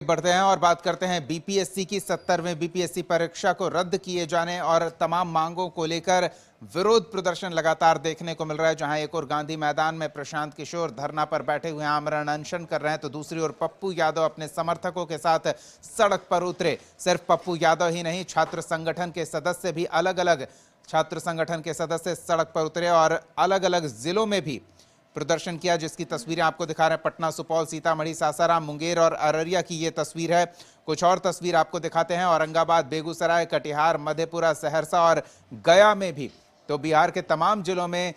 बढ़ते हैं और बात करते हैं बीपीएससी की 70वें बीपीएससी परीक्षा को रद्द किए जाने और तमाम मांगों को लेकर विरोध प्रदर्शन लगातार देखने को मिल रहा है। जहां एक और गांधी मैदान में प्रशांत किशोर धरना पर बैठे हुए आमरण अनशन कर रहे हैं, तो दूसरी ओर पप्पू यादव अपने समर्थकों के साथ सड़क पर उतरे। सिर्फ पप्पू यादव ही नहीं, छात्र संगठन के सदस्य भी छात्र संगठन के सदस्य सड़क पर उतरे और अलग अलग जिलों में भी प्रदर्शन किया, जिसकी तस्वीरें आपको दिखा रहे हैं। पटना, सुपौल, सीतामढ़ी, सासाराम, मुंगेर और अररिया की ये तस्वीर है। कुछ और तस्वीर आपको दिखाते हैं औरंगाबाद, बेगूसराय, कटिहार, मधेपुरा, सहरसा और गया में भी। तो बिहार के तमाम जिलों में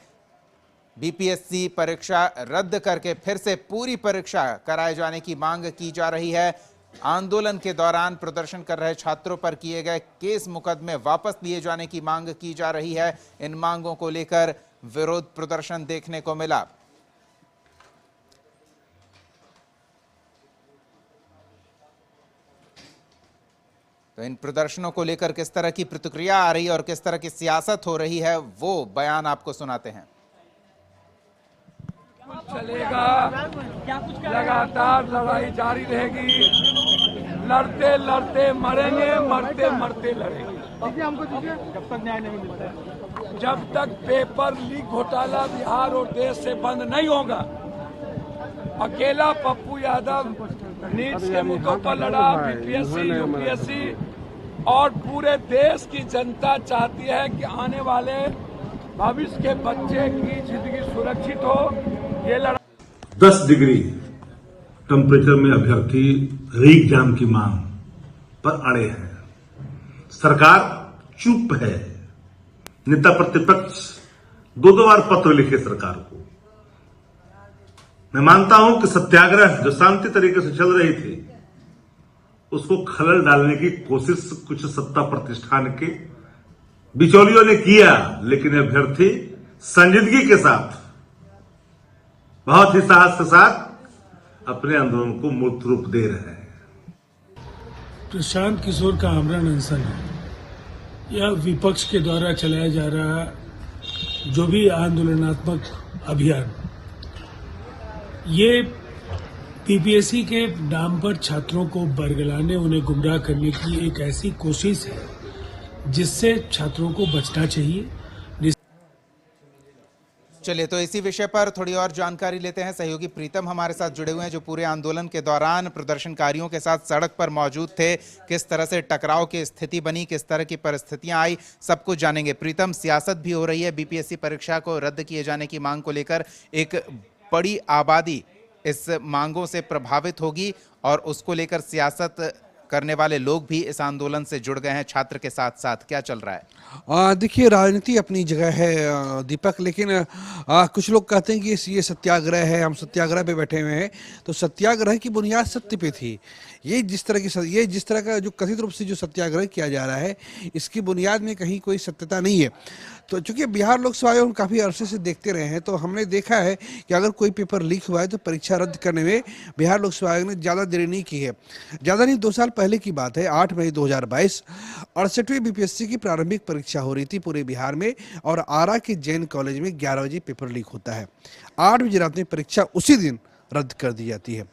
बीपीएससी परीक्षा रद्द करके फिर से पूरी परीक्षा कराए जाने की मांग की जा रही है। आंदोलन के दौरान प्रदर्शन कर रहे छात्रों पर किए गए केस मुकदमे वापस लिए जाने की मांग की जा रही है। इन मांगों को लेकर विरोध प्रदर्शन देखने को मिला। तो इन प्रदर्शनों को लेकर किस तरह की प्रतिक्रिया आ रही है और किस तरह की सियासत हो रही है, वो बयान आपको सुनाते हैं। चलेगा, लगातार लड़ाई जारी रहेगी, लड़ते लड़ते मरेंगे, मरते मरते लड़ेंगे। जब तक न्याय नहीं मिलता है, जब तक पेपर लीक घोटाला बिहार और देश से बंद नहीं होगा। अकेला पप्पू यादव नीट के मुद्दों पर लड़ा, बीपीएससी, यूपीएससी और पूरे देश की जनता चाहती है कि आने वाले भविष्य के बच्चे की जिंदगी सुरक्षित हो। ये लड़ा 10 डिग्री टेम्परेचर में अभ्यर्थी री एग्जाम की मांग पर अड़े हैं। सरकार चुप है। नेता प्रतिपक्ष दो बार पत्र लिखे सरकार को। मैं मानता हूं कि सत्याग्रह जो शांति तरीके से चल रही थी, उसको खलल डालने की कोशिश कुछ सत्ता प्रतिष्ठान के बिचौलियों ने किया, लेकिन अभ्यर्थी संजीदगी के साथ, बहुत ही साहस के साथ अपने आंदोलन को मूर्त रूप दे रहे हैं। प्रशांत किशोर का आमरण अनशन है, यह विपक्ष के द्वारा चलाया जा रहा जो भी आंदोलनात्मक अभियान, ये बीपीएससी के नाम पर छात्रों को बरगलाने, उन्हें गुमराह करने की एक ऐसी कोशिश है जिससे छात्रों को बचना चाहिए। चलिए, तो इसी विषय पर थोड़ी और जानकारी लेते हैं। सहयोगी प्रीतम हमारे साथ जुड़े हुए हैं, जो पूरे आंदोलन के दौरान प्रदर्शनकारियों के साथ सड़क पर मौजूद थे। किस तरह से टकराव की स्थिति बनी, किस तरह की परिस्थितियां आई, सब कुछ जानेंगे। प्रीतम, सियासत भी हो रही है, बीपीएससी परीक्षा को रद्द किए जाने की मांग को लेकर। एक बड़ी आबादी इस मांगों से प्रभावित होगी और उसको लेकर सियासत करने वाले लोग भी इस आंदोलन से जुड़ गए हैं छात्र के साथ साथ। क्या चल रहा है? देखिए, राजनीति अपनी जगह है दीपक, लेकिन कुछ लोग कहते हैं कि ये सत्याग्रह है, हम सत्याग्रह पे बैठे हुए हैं। तो सत्याग्रह की बुनियाद सत्य पे थी। ये जिस तरह का जो कथित रूप से जो सत्याग्रह किया जा रहा है, इसकी बुनियाद में कहीं कोई सत्यता नहीं है। तो चूंकि बिहार लोकसभा आयोग हम काफ़ी अरसे से देखते रहे हैं, तो हमने देखा है कि अगर कोई पेपर लीक हुआ है तो परीक्षा रद्द करने में बिहार लोकसभा आयोग ने ज़्यादा देरी नहीं की है। ज़्यादा नहीं, 2 साल पहले की बात है, 8 मई 2022, 68वीं बीपीएससी की प्रारंभिक परीक्षा हो रही थी पूरे बिहार में, और आरा के जैन कॉलेज में 11 बजे पेपर लीक होता है। 8 बजे रात में परीक्षा उसी दिन रद्द कर दी जाती है।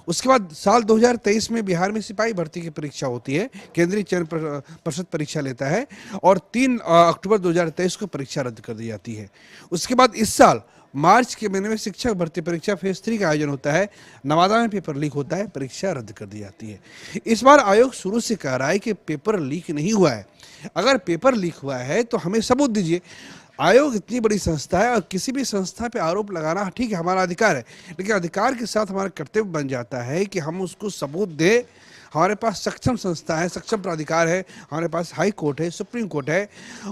उसके बाद साल 2023 में बिहार में सिपाही भर्ती की परीक्षा होती है, केंद्रीय चयन पर्षद परीक्षा लेता है, और 3 अक्टूबर 2023 को परीक्षा रद्द कर दी जाती है। उसके बाद इस साल मार्च के महीने में शिक्षक भर्ती परीक्षा फेज 3 का आयोजन होता है। नवादा में पेपर लीक होता है, परीक्षा रद्द कर दी जाती है। इस बार आयोग शुरू से कह रहा है कि पेपर लीक नहीं हुआ है। अगर पेपर लीक हुआ है तो हमें सबूत दीजिए। आयोग इतनी बड़ी संस्था है और किसी भी संस्था पे आरोप लगाना ठीक है, हमारा अधिकार है, लेकिन अधिकार के साथ हमारा कर्तव्य बन जाता है कि हम उसको सबूत दें। हमारे पास सक्षम संस्था है, सक्षम प्राधिकार है, हमारे पास हाई कोर्ट है, सुप्रीम कोर्ट है।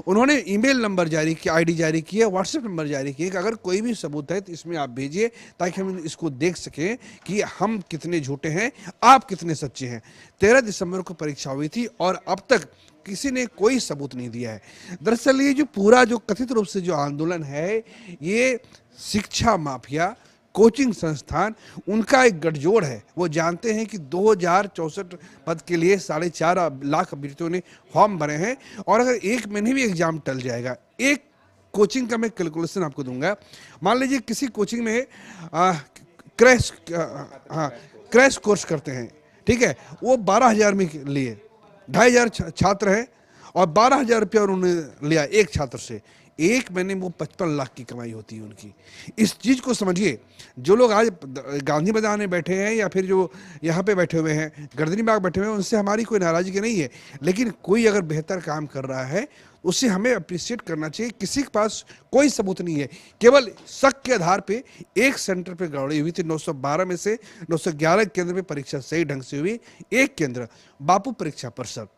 उन्होंने ईमेल नंबर जारी किया, आईडी जारी किया, व्हाट्सएप नंबर जारी किया कि अगर कोई भी सबूत है तो इसमें आप भेजिए, ताकि हम इसको देख सकें कि हम कितने झूठे हैं, आप कितने सच्चे हैं। 13 दिसंबर को परीक्षा हुई थी और अब तक किसी ने कोई सबूत नहीं दिया है। दरअसल ये जो पूरा जो कथित रूप से जो आंदोलन है, ये शिक्षा माफिया, कोचिंग संस्थान, उनका एक गठजोड़ है। वो जानते हैं कि 2064 पद के लिए 4.5 लाख अभ्यर्थियों ने फॉर्म भरे हैं, और अगर 1 महीने भी एग्जाम टल जाएगा। एक कोचिंग का मैं कैलकुलेशन आपको दूंगा। मान लीजिए किसी कोचिंग में क्रैश कोर्स करते हैं, ठीक है, वो 12,000 में लिए, 2,500 छात्र हैं और 12,000 रुपया उन्होंने लिया एक छात्र से। एक महीने में वो 55 लाख की कमाई होती है उनकी। इस चीज़ को समझिए। जो लोग आज गांधी मैदान में बैठे हैं या फिर जो यहाँ पे बैठे हुए हैं, गर्दनी बाग बैठे हुए हैं, उनसे हमारी कोई नाराज़गी नहीं है, लेकिन कोई अगर बेहतर काम कर रहा है उसे हमें अप्रिशिएट करना चाहिए। किसी के पास कोई सबूत नहीं है, केवल शक के आधार पे एक सेंटर पे गड़बड़ी हुई थी। 912 में से 911 केंद्र पे परीक्षा सही ढंग से हुई। एक केंद्र बापू परीक्षा परिषद,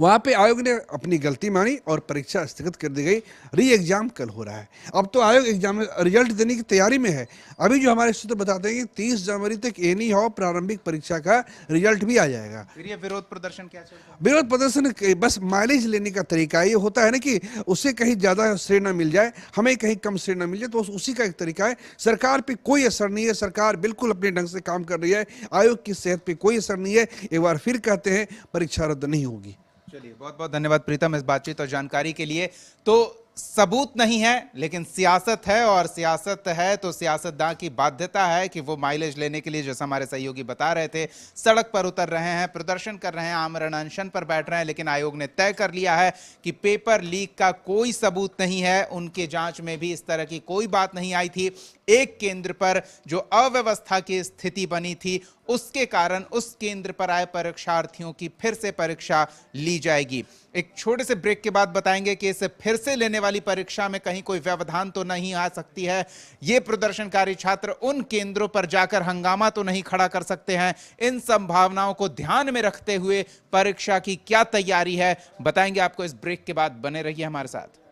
वहां पे आयोग ने अपनी गलती मानी और परीक्षा स्थगित कर दी गई। री एग्जाम कल हो रहा है। अब तो आयोग एग्जाम रिजल्ट देने की तैयारी में है। अभी जो हमारे सूत्र बताते हैं कि 30 जनवरी तक एनी हाउ प्रारंभिक परीक्षा का रिजल्ट भी आ जाएगा। फिर ये विरोध प्रदर्शन क्या चल रहा है? विरोध प्रदर्शन बस माइलेज लेने का तरीका ये होता है ना कि उससे कहीं ज्यादा श्रेय न मिल जाए, हमें कहीं कम श्रेय न मिल जाए, तो उसी का एक तरीका है। सरकार पे कोई असर नहीं है, सरकार बिल्कुल अपने ढंग से काम कर रही है। आयोग की सेहत पे कोई असर नहीं है। एक बार फिर कहते हैं, परीक्षा रद्द नहीं होगी। चलिए, बहुत बहुत धन्यवाद प्रीतम इस बातचीत और जानकारी के लिए। तो सबूत नहीं है लेकिन सियासत है, और सियासत है तो सियासतदान की बाध्यता है कि वो माइलेज लेने के लिए, जैसा हमारे सहयोगी बता रहे थे, सड़क पर उतर रहे हैं, प्रदर्शन कर रहे हैं, आमरण अनशन पर बैठ रहे हैं। लेकिन आयोग ने तय कर लिया है कि पेपर लीक का कोई सबूत नहीं है। उनके जांच में भी इस तरह की कोई बात नहीं आई थी। एक केंद्र पर जो अव्यवस्था की स्थिति बनी थी, उसके कारण उस केंद्र पर आए परीक्षार्थियों की फिर से परीक्षा ली जाएगी। एक छोटे से ब्रेक के बाद बताएंगे कि इस फिर से लेने वाली परीक्षा में कहीं कोई व्यवधान तो नहीं आ सकती है। ये प्रदर्शनकारी छात्र उन केंद्रों पर जाकर हंगामा तो नहीं खड़ा कर सकते हैं। इन संभावनाओं को ध्यान में रखते हुए परीक्षा की क्या तैयारी है, बताएंगे आपको इस ब्रेक के बाद। बने रहिए हमारे साथ।